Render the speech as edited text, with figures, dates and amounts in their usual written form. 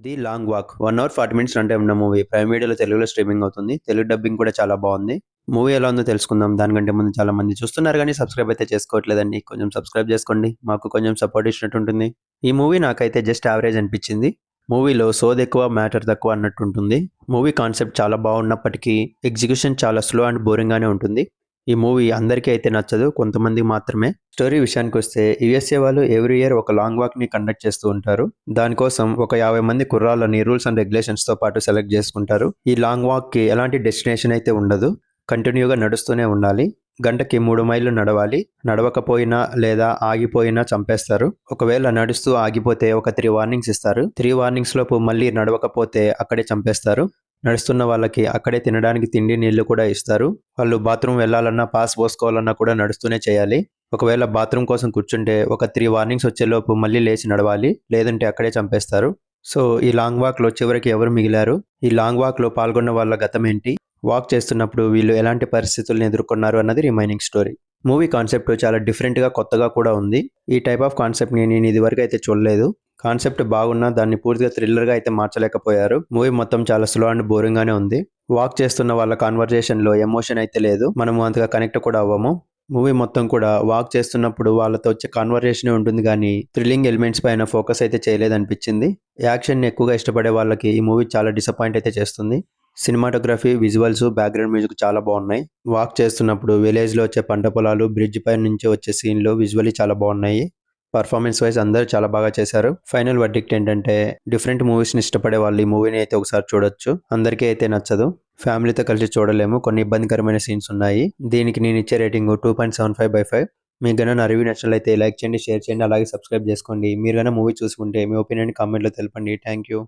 The Long Walk 1 hour 40 minutes run time ఉన్న movie Prime వీడియోలో తెలుగులో స్ట్రీమింగ్ అవుతుంది. తెలుగు డబ్బింగ్ కూడా చాలా బాగుంది. మూవీ ఎలా ఉందో తెలుసుకుందాం. దానికంటే ముందు చాలా మంది చూస్తున్నారు కానీ సబ్స్క్రైబ్ అయితే చేసుకోవట్లేదండి. కొంచెం సబ్స్క్రైబ్ చేసుకోండి, మాకు కొంచెం సపోర్ట్ ఇచ్చినట్టు ఉంటుంది. ఈ మూవీ నాకైతే జస్ట్ యావరేజ్ అనిపించింది. మూవీలో సోది ఎక్కువ మ్యాటర్ తక్కువ అన్నట్టు ఉంటుంది. మూవీ కాన్సెప్ట్ చాలా బాగున్నప్పటికీ ఎగ్జిక్యూషన్ చాలా స్లో అండ్ బోరింగ్ గానే ఉంటుంది. ఈ మూవీ అందరికీ అయితే నచ్చదు, కొంతమందికి మాత్రమే. స్టోరీ విషయానికి వస్తే యుఎస్ఏ వాళ్ళు ఎవ్రీ ఇయర్ ఒక లాంగ్ వాక్ ని కండక్ట్ చేస్తూ ఉంటారు. దానికోసం ఒక 50 మంది కుర్రాళ్ళని రూల్స్ అండ్ రెగ్యులేషన్స్ తో పాటు సెలెక్ట్ చేసుకుంటారు. ఈ లాంగ్ వాక్ కి ఎలాంటి డెస్టినేషన్ అయితే ఉండదు, కంటిన్యూగా నడుస్తూనే ఉండాలి. గంటకి 3 మైళ్ళు నడవాలి. నడవకపోయినా లేదా ఆగిపోయినా చంపేస్తారు. ఒకవేళ నడుస్తూ ఆగిపోతే ఒక 3 వార్నింగ్స్ ఇస్తారు. 3 వార్నింగ్స్ లోపు మళ్ళీ నడవకపోతే అక్కడే చంపేస్తారు. నడుస్తున్న వాళ్ళకి అక్కడే తినడానికి తిండి నీళ్లు కూడా ఇస్తారు. వాళ్ళు బాత్రూమ్ వెళ్ళాలన్నా పాస్ పోసుకోవాలన్నా కూడా నడుస్తూనే చేయాలి. ఒకవేళ బాత్రూమ్ కోసం కూర్చుంటే ఒక 3 వార్నింగ్స్ వచ్చేలోపు మళ్ళీ లేచి నడవాలి, లేదంటే అక్కడే చంపేస్తారు. సో ఈ లాంగ్ వాక్ లో చివరికి ఎవరు మిగిలారు, ఈ లాంగ్ వాక్ లో పాల్గొన్న వాళ్ళ గతం ఏంటి, వాక్ చేస్తున్నప్పుడు వీళ్ళు ఎలాంటి పరిస్థితులను ఎదుర్కొన్నారు అన్నది రిమైనింగ్ స్టోరీ. మూవీ కాన్సెప్ట్ చాలా డిఫరెంట్ గా కొత్తగా కూడా ఉంది. ఈ టైప్ ఆఫ్ కాన్సెప్ట్ నేను ఇది వరకు అయితే చూడలేదు. కాన్సెప్ట్ బాగున్నా దాన్ని పూర్తిగా థ్రిల్లర్ గా అయితే మార్చలేకపోయారు. మూవీ మొత్తం చాలా స్లో అండ్ బోరింగ్ గానే ఉంది. వాక్ చేస్తున్న వాళ్ళ కాన్వర్జేషన్ లో ఎమోషన్ అయితే లేదు, మనము అంతగా కనెక్ట్ కూడా అవ్వము. మూవీ మొత్తం కూడా వాక్ చేస్తున్నప్పుడు వాళ్ళతో వచ్చే కాన్వర్జేషన్ ఉంటుంది కానీ థ్రిల్లింగ్ ఎలిమెంట్స్ పైన ఫోకస్ అయితే చేయలేదనిపించింది. యాక్షన్ ని ఎక్కువగా ఇష్టపడే వాళ్ళకి ఈ మూవీ చాలా డిసప్పాయింట్ అయితే చేస్తుంది. సినిమాటోగ్రఫీ, విజువల్స్, బ్యాక్గ్రౌండ్ మ్యూజిక్ చాలా బాగున్నాయి. వాక్ చేస్తున్నప్పుడు విలేజ్ లో వచ్చే పంట పొలాలు, బ్రిడ్జ్ పై నుంచి వచ్చే సీన్లు విజువల్లీ చాలా బాగున్నాయి. పర్ఫార్మెన్స్ వైజ్ అందరూ చాలా బాగా చేశారు. ఫైనల్ వర్డిక్ట్ ఏంటంటే డిఫరెంట్ మూవీస్ ని ఇష్టపడే వాళ్ళు ఈ మూవీని అయితే ఒకసారి చూడొచ్చు. అందరికీ అయితే నచ్చదు, ఫ్యామిలీతో కలిసి చూడలేము, కొన్ని ఇబ్బందికరమైన సీన్స్ ఉన్నాయి. దీనికి నేను ఇచ్చే రేటింగ్ 2.75/5. మీకు గన నా రివ్యూ నచ్చినట్లయితే లైక్ చేయండి, షేర్ చేయండి, అలాగే సబ్స్క్రైబ్ చేసుకోండి. మీరు గన మూవీ చూసుకుంటే మీ ఒపీనియన్ కామెంట్లో తెలపండి. Thank you.